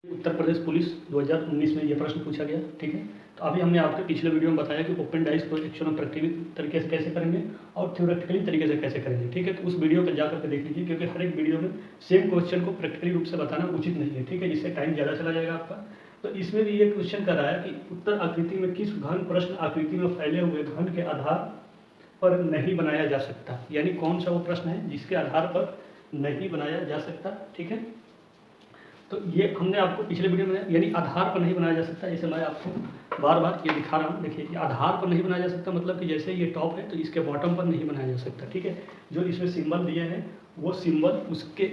Uttar Pradesh police 2019 में ये प्रश्न पूछा गया, ठीक है। तो अभी हमने आपके पिछले वीडियो में बताया कि ओपन डाइस को एक्शन प्रैक्टिकल तरीके से कैसे करेंगे और थ्योरेटिकली तरीके से कैसे करेंगे, ठीक है। तो उस वीडियो पर जाकर के देख लीजिए, क्योंकि हर एक वीडियो में सेम क्वेश्चन को प्रैक्टिकली रूप से बताना उचित नहीं है, ठीक है, जिससे टाइम ज़्यादा चला जाएगा आपका। तो इसमें भी ये क्वेश्चन कर रहा है कि उत्तर आकृति में किस घन प्रश्न आकृति में फैले हुए घन के आधार पर नहीं बनाया जा सकता, यानी कौन सा वो प्रश्न है जिसके आधार पर नहीं बनाया जा सकता, ठीक है। तो ये हमने आपको पिछले वीडियो में यानी आधार पर नहीं बनाया जा सकता, जैसे मैं आपको बार बार ये दिखा रहा हूँ। देखिए, आधार पर नहीं बनाया जा सकता मतलब कि जैसे ये टॉप है तो इसके बॉटम पर नहीं बनाया जा सकता, ठीक है। जो इसमें सिंबल दिए हैं वो सिंबल उसके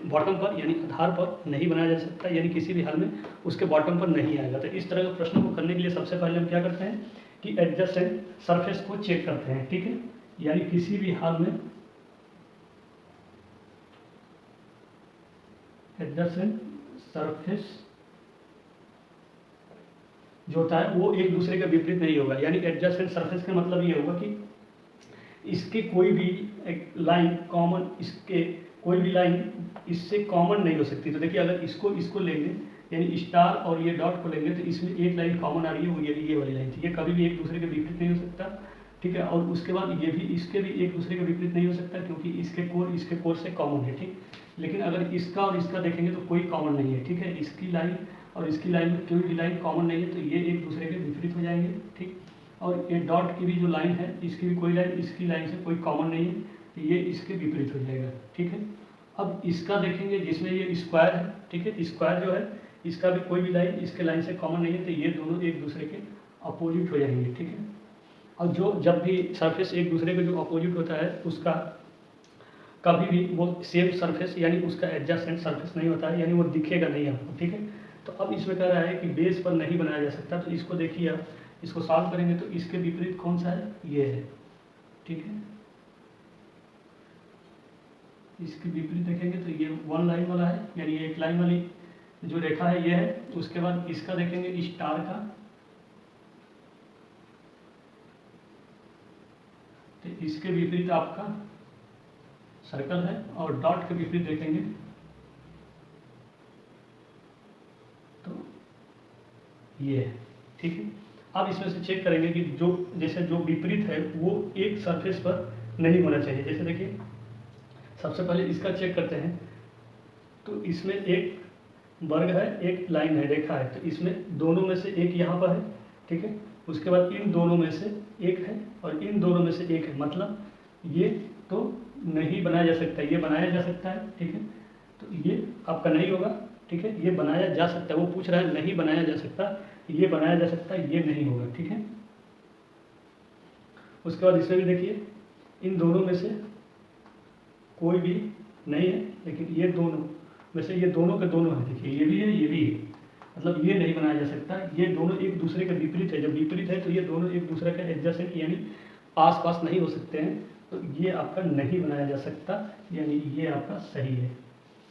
बॉटम पर यानी आधार पर नहीं बनाया जा सकता, यानी किसी भी हाल में उसके बॉटम पर नहीं आएगा। तो इस तरह के प्रश्नों को करने के लिए सबसे पहले हम क्या करते हैं कि एडजेसेंट सरफेस को चेक करते हैं, ठीक है। यानी किसी भी हाल में एडजेसेंट सरफेस जो होता है वो एक दूसरे के विपरीत नहीं होगा। यानी एडजेसेंट सरफेस का मतलब ये होगा कि इसके कोई भी एक लाइन कॉमन, इसके कोई भी लाइन इससे कॉमन नहीं हो सकती। तो देखिए, अगर इसको लेंगे यानी स्टार और ये डॉट को लेंगे तो इसमें एक लाइन कॉमन आ रही है, वो ये वाली लाइन थी। ये कभी भी एक दूसरे के विपरीत नहीं हो सकता, ठीक है। और उसके बाद ये भी इसके भी एक दूसरे के विपरीत नहीं हो सकता, क्योंकि इसके कोर से कॉमन है, ठीक। लेकिन अगर इसका और इसका देखेंगे तो कोई कॉमन नहीं है, ठीक है। इसकी लाइन और इसकी लाइन में कोई भी लाइन कॉमन नहीं है, तो ये एक दूसरे के विपरीत हो जाएंगे, ठीक। और ये डॉट की भी जो लाइन है, इसकी भी कोई लाइन इसकी लाइन से कोई कॉमन नहीं है, तो ये इसके विपरीत हो जाएगा, ठीक है। अब इसका देखेंगे जिसमें ये स्क्वायर है, ठीक है। स्क्वायर जो है इसका भी कोई भी लाइन इसके लाइन से कॉमन नहीं है, तो ये दोनों एक दूसरे के अपोजिट हो जाएंगे, ठीक है। और जब भी सरफेस एक दूसरे के जो अपोजिट होता है उसका कभी भी वो सेम सरफेस यानी उसका एडजेसेंट सरफेस नहीं होता है, यानी वो दिखेगा नहीं आपको, ठीक है। तो अब इसमें कह रहा है कि बेस पर नहीं बनाया जा सकता। तो इसको देखिए, आप इसको सॉल्व करेंगे तो इसके विपरीत कौन सा है, ये है, ठीक है। इसके विपरीत देखेंगे तो ये वन लाइन वाला है, यानी एक लाइन वाली जो रेखा है ये है। उसके बाद इसका देखेंगे स्टार का, तो इसके विपरीत आपका सर्कल है। और डॉट के विपरीत देखेंगे तो ये है, ठीक है। अब इसमें से चेक करेंगे कि जो विपरीत है वो एक सरफेस पर नहीं होना चाहिए। जैसे देखिए, सबसे पहले इसका चेक करते हैं। तो इसमें एक वर्ग है, एक लाइन है, रेखा है, तो इसमें दोनों में से एक यहाँ पर है, ठीक है। उसके बाद इन दोनों में से एक है और इन दोनों में से एक है, मतलब ये तो नहीं बनाया जा सकता, ये बनाया जा सकता है, ठीक है। तो ये आपका नहीं होगा, ठीक है। ये बनाया जा सकता है, वो पूछ रहा है नहीं बनाया जा सकता, ये बनाया जा सकता है, ये नहीं होगा, ठीक है। उसके बाद इसमें भी देखिए, इन दोनों में से कोई भी नहीं है, लेकिन ये दोनों में से ये दोनों के दोनों है। देखिए, ये भी है, ये भी है, मतलब ये नहीं बनाया जा सकता। ये दोनों एक दूसरे के विपरीत है। जब विपरीत है तो ये दोनों एक दूसरे के एडजेसेंट यानी पास पास नहीं हो सकते हैं, तो ये आपका नहीं बनाया जा सकता, यानी ये आपका सही है।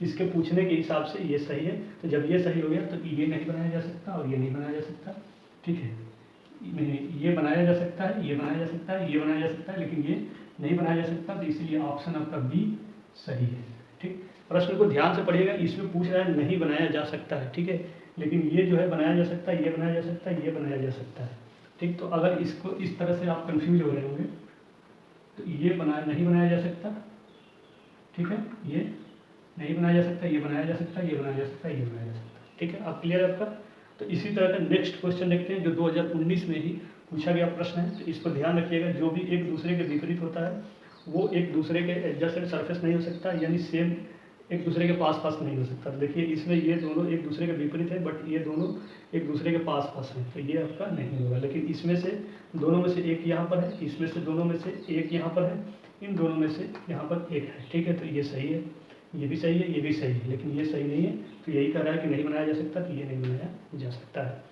इसके पूछने के हिसाब से ये सही है। तो जब ये सही हो गया तो ये नहीं बनाया जा सकता और ये नहीं बनाया जा सकता, ठीक है। ये बनाया जा सकता है, ये बनाया जा सकता है, ये बनाया जा सकता है, लेकिन ये नहीं बनाया जा सकता। तो इसलिए ऑप्शन आपका बी सही है, ठीक। प्रश्न को ध्यान से पढ़िएगा, इसमें पूछ रहा है नहीं बनाया जा सकता है, ठीक है। लेकिन ये जो है बनाया जा सकता है, ये बनाया जा सकता है, ये बनाया जा सकता है, ठीक। तो अगर इसको इस तरह से आप कंफ्यूज हो रहे होंगे तो ये नहीं बनाया जा सकता, ठीक है। ये नहीं बनाया जा सकता, ये बनाया जा सकता है, ये बनाया जा सकता है, ये बनाया जा सकता है, ठीक है। आप क्लियर है आपका। तो इसी तरह का नेक्स्ट क्वेश्चन देखते हैं जो 2019 में ही पूछा गया प्रश्न है। तो इस पर ध्यान रखिएगा, जो भी एक दूसरे के विपरीत होता है वो एक दूसरे के एडजेसेंट सरफेस नहीं हो सकता, यानी सेम एक दूसरे के पास पास नहीं हो सकता। तो देखिए, इसमें ये दोनों एक दूसरे के विपरीत है, बट ये दोनों एक दूसरे के पास पास हैं, तो ये आपका नहीं होगा। लेकिन इसमें से दोनों में से एक यहाँ पर है, इसमें से दोनों में से एक यहाँ पर है, इन दोनों में से यहाँ पर एक है, ठीक है। तो ये सही है, ये भी सही है, ये भी सही है, लेकिन ये सही नहीं है। तो यही कह रहा है कि नहीं बनाया जा सकता, तो ये नहीं बनाया जा सकता है।